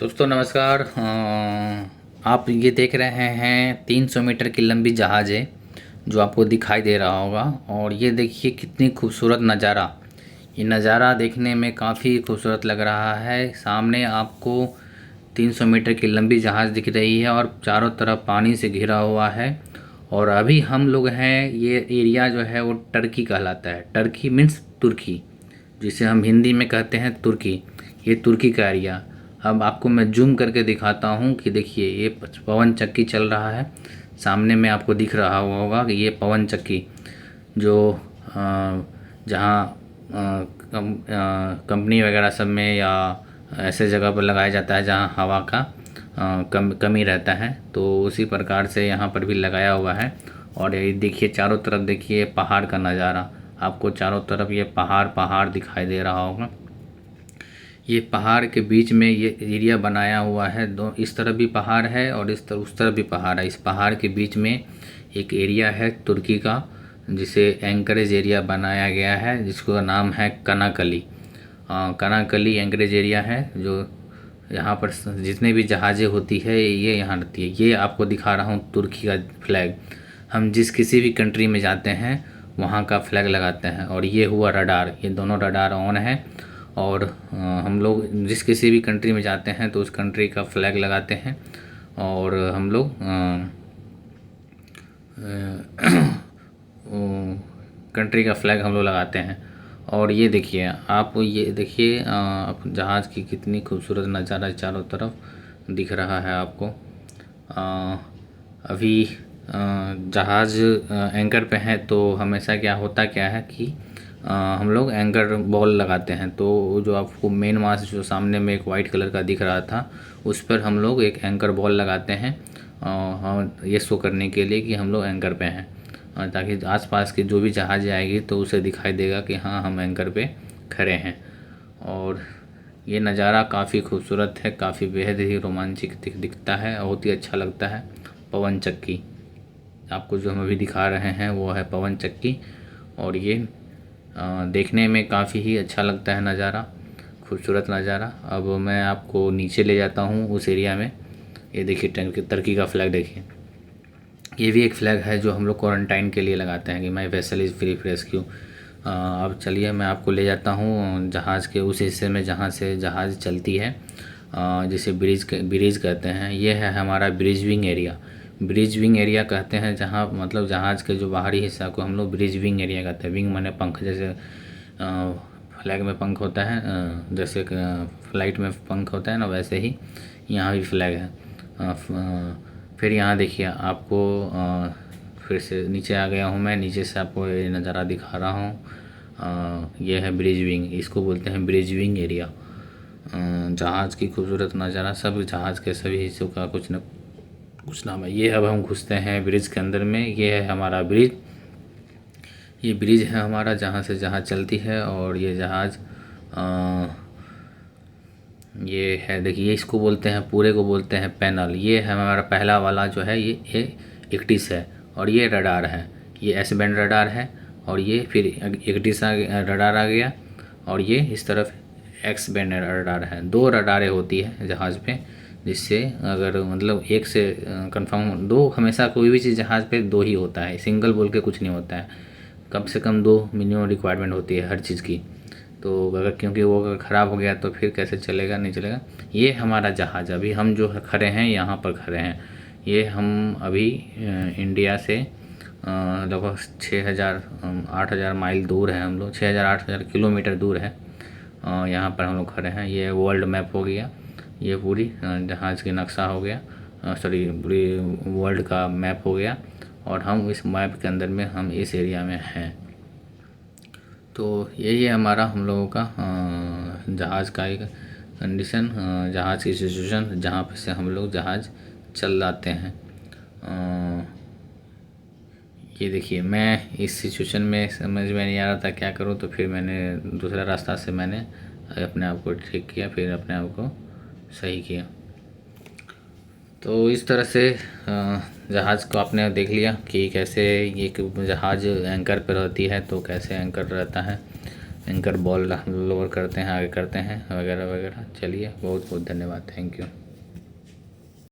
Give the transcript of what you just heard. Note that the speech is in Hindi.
दोस्तों नमस्कार। आप ये देख रहे हैं 300 मीटर की लंबी जहाज़ है जो आपको दिखाई दे रहा होगा। और ये देखिए कितनी खूबसूरत नज़ारा। ये नज़ारा देखने में काफ़ी खूबसूरत लग रहा है। सामने आपको 300 मीटर की लंबी जहाज़ दिख रही है और चारों तरफ पानी से घिरा हुआ है। और अभी हम लोग हैं, ये एरिया जो है वो टर्की कहलाता है। टर्की मीन्स तुर्की, जिसे हम हिंदी में कहते हैं तुर्की। ये तुर्की का एरिया। अब आपको मैं जूम करके दिखाता हूँ कि देखिए ये पवन चक्की चल रहा है। सामने में आपको दिख रहा होगा कि ये पवन चक्की जो जहाँ कंपनी वगैरह सब में या ऐसे जगह पर लगाया जाता है जहाँ हवा का कमी रहता है, तो उसी प्रकार से यहाँ पर भी लगाया हुआ है। और ये देखिए चारों तरफ देखिए पहाड़ का नज़ारा। आपको चारों तरफ ये पहाड़ पहाड़ दिखाई दे रहा होगा। ये पहाड़ के बीच में ये एरिया बनाया हुआ है। दो इस तरफ भी पहाड़ है और उस तरफ भी पहाड़ है। इस पहाड़ के बीच में एक एरिया है तुर्की का, जिसे एंकरेज एरिया बनाया गया है, जिसका नाम है कनाकली। कनाकली एंकरेज एरिया है। जो यहाँ पर जितने भी जहाज़ें होती है ये यहाँ रहती है। ये आपको दिखा रहा हूँ तुर्की का फ्लैग। हम जिस किसी भी कंट्री में जाते हैं वहाँ का फ्लैग लगाते हैं। और ये हुआ रडार, ये दोनों रडार ऑन है। और हम लोग जिस किसी भी कंट्री में जाते हैं तो उस कंट्री का फ्लैग लगाते हैं। और हम लोग कंट्री का फ्लैग हम लोग लगाते हैं। और ये देखिए आप, ये देखिए जहाज़ की कितनी खूबसूरत नज़ारा चारों तरफ दिख रहा है आपको। अभी जहाज़ एंकर पे है तो हमेशा क्या है कि हम लोग एंकर बॉल लगाते हैं। तो जो आपको मेन मास्ट जो सामने में एक वाइट कलर का दिख रहा था, उस पर हम लोग एक एंकर बॉल लगाते हैं ये शो करने के लिए कि हम लोग एंकर पे हैं, ताकि आसपास के जो भी जहाज़ आएगी तो उसे दिखाई देगा कि हाँ हम एंकर पे खड़े हैं। और ये नज़ारा काफ़ी खूबसूरत है, काफ़ी बेहद ही रोमांचक दिखता है, बहुत ही अच्छा लगता है। पवन चक्की आपको जो हम अभी दिखा रहे हैं वो है पवन चक्की। और ये देखने में काफ़ी ही अच्छा लगता है नज़ारा, खूबसूरत नज़ारा। अब मैं आपको नीचे ले जाता हूँ उस एरिया में। ये देखिए टर्की का फ्लैग देखिए। ये भी एक फ्लैग है जो हम लोग क्वारंटाइन के लिए लगाते हैं कि माई वेसल इज़ फ्री रेस्क्यू। अब चलिए मैं आपको ले जाता हूँ जहाज़ के उस हिस्से में जहाँ से जहाज़ चलती है, जिसे ब्रिज कहते हैं। ये है हमारा bridge wing area. Bridge wing area कहते हैं जहाँ मतलब जहाज़ के जो बाहरी हिस्सा को हम लोग ब्रिज विंग एरिया कहते हैं। विंग माने पंख, जैसे फ्लैग में पंख होता है, जैसे फ्लाइट में पंख होता है ना, वैसे ही यहाँ भी फ्लैग है। फिर यहाँ देखिए आपको फिर से नीचे आ गया हूँ मैं। नीचे से आपको ये नज़ारा दिखा रहा हूँ। ये है ब्रिज विंग, इसको बोलते हैं ब्रिज विंग एरिया। जहाज़ की खूबसूरत नज़ारा, सब जहाज़ के सभी हिस्सों का कुछ न कुछ नाम है। ये अब हम घुसते हैं ब्रिज के अंदर में। ये है हमारा ब्रिज। ये ब्रिज है हमारा जहाँ से जहाज़ चलती है। और ये जहाज़ ये है देखिए, इसको बोलते हैं, पूरे को बोलते हैं पैनल। ये है हमारा पहला वाला जो है, ये इक्टिस है। और ये रडार है, ये एस बैंड रडार है। और ये फिर इक्टिस रडार आ गया। और ये इस तरफ एक्स बैंड रडार है। दो रडारें होती है जहाज़ पे, जिससे अगर मतलब एक से कंफर्म, दो हमेशा कोई भी चीज़ जहाज़ पे दो ही होता है, सिंगल बोल के कुछ नहीं होता है। कम से कम दो मिनिमम रिक्वायरमेंट होती है हर चीज़ की। तो अगर क्योंकि वो अगर ख़राब हो गया तो फिर कैसे चलेगा, नहीं चलेगा। ये हमारा जहाज़, अभी हम जो खड़े हैं यहाँ पर खड़े हैं। ये हम अभी इंडिया से लगभग 6000 8000 माइल दूर है। हम लोग 6000 8000 किलोमीटर दूर है। यहाँ पर हम लोग खड़े हैं। ये वर्ल्ड मैप हो गया, ये पूरी जहाज़ की नक्शा हो गया, सॉरी पूरी वर्ल्ड का मैप हो गया। और हम इस मैप के अंदर में हम इस एरिया में हैं। तो यही है हमारा हम लोगों का जहाज़ का एक कंडीशन, जहाज़ की सिचुएशन, जहाँ पे से हम लोग जहाज़ चल जाते हैं। ये देखिए मैं इस सिचुएशन में समझ में नहीं आ रहा था क्या करूँ, तो फिर मैंने दूसरा रास्ता से मैंने अपने आप को ठीक किया, फिर अपने आप को सही किया। तो इस तरह से जहाज़ को आपने देख लिया कि कैसे ये जहाज़ एंकर पर रहती है, तो कैसे एंकर रहता है। एंकर बॉल हम लोअर करते हैं, आगे करते हैं वगैरह वगैरह। चलिए बहुत बहुत धन्यवाद, थैंक यू।